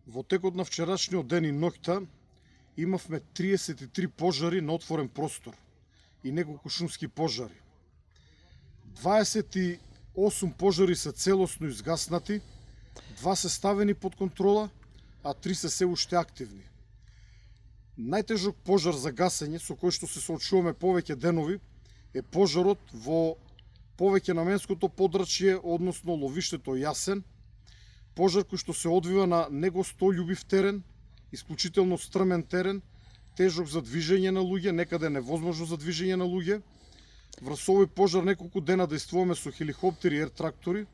Во текот на вчерашниот ден и ноќта имавме 33 пожари на отворен простор и неколку шумски пожари. 28 пожари се целосно изгаснати, 2 се ставени под контрола, а 3 се се уште активни. Најтежок пожар за гасење со кој што се соочуваме повеќе денови е пожарот во повеќе наменското подрачје, односно ловиштето Јасен. Пожар кој што се одвива на негостолюбив терен, исклучително стрмен терен, тежок за движење на луѓе, некаде невозможно за движење на луѓе. Врз овој пожар неколку дена действуваме со хеликоптери и ер-трактори.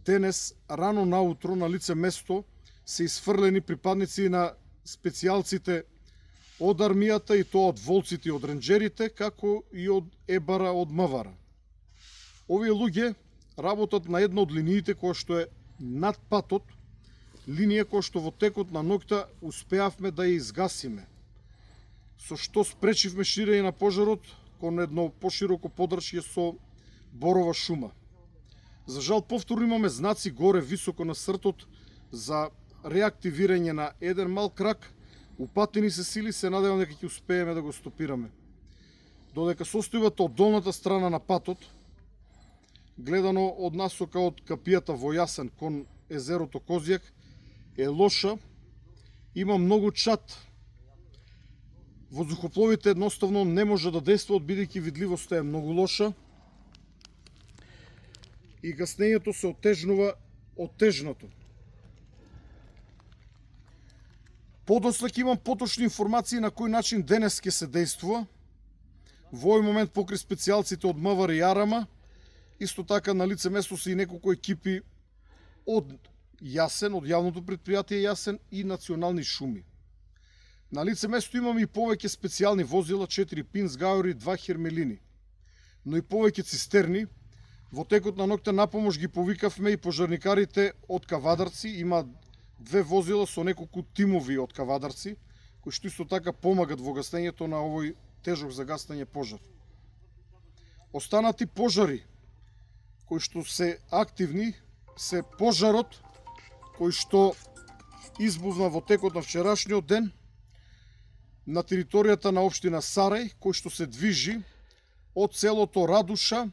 Денес, рано наутро, на лице место се изфрлени припадници на специјалците од армијата, и тоа од волците и од ренџерите, како и од ЕБАРа од МВР. Овие луѓе работат на една од линиите која што е над патот, линија која што во текот на ноќта успеавме да ја изгасиме, со што спречивме ширење на пожарот кон едно пошироко подрачје со борова шума. За жал, повторно имаме знаци горе високо на сртот за реактивирање на еден мал крак. Упатени се сили, се надевам дека ќе успееме да го стопираме. Додека состојбата од долната страна на патот, гледано од насока од капијата во Јасен кон езерото Козјак, е лоша, има многу чат. Воздухопловите едноставно не може да действаат, бидејќи видливоста е многу лоша и гаснењето се отежнува оттежнато. Подоцна ќе имам поточни информации на кој начин денес ќе се действува. Во овој момент покри специјалците од МВР и АРМА, исто така на лице место се и неколку екипи од Јасен, од јавното предпријатие Јасен и национални шуми. На лице место имаме и повеќе специјални возила, 4 Пинс Гајори, 2 Хермелини, но и повеќе цистерни. Во текот на ноќта на помош ги повикавме и пожарникарите од Кавадарци. Има 2 возила со неколку тимови од Кавадарци, кои што исто така помагат во гаснењето на овој тежок за гаснење пожар. Останати пожари кои што се активни се пожарот кој што избувна во текот на вчерашниот ден на територијата на општина Сарај, кој што се движи од селото Радуша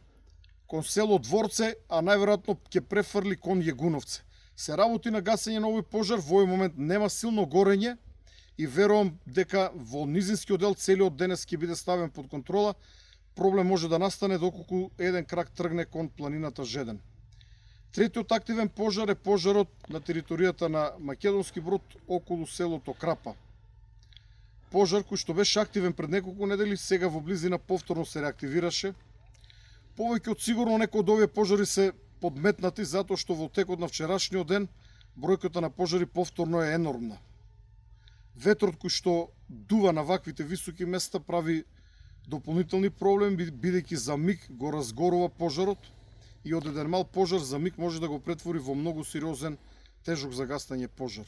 кон село Дворце, а најверојатно ќе префрли кон Јегуновце. Се работи на гасење на овој пожар, во овој момент нема силно горење и верувам дека во низинскиот дел целиот денес ќе биде ставен под контрола. Проблем може да настане доколку еден крак тргне кон планината Жеден. Третиот активен пожар е пожарот на територијата на Македонски Брод околу селото Крапа. Пожар кој што беше активен пред неколку недели, сега во близина повторно се реактивираше. Повеќе од сигурно некои од овие пожари се подметнати, затоа што во текот на вчерашниот ден бројката на пожари повторно е енормна. Ветрот кој што дува на ваквите високи места прави дополнителни проблеми, бидејќи за миг го разгорува пожарот и од еден мал пожар за миг може да го претвори во многу сериозен, тежок за гаснење пожар.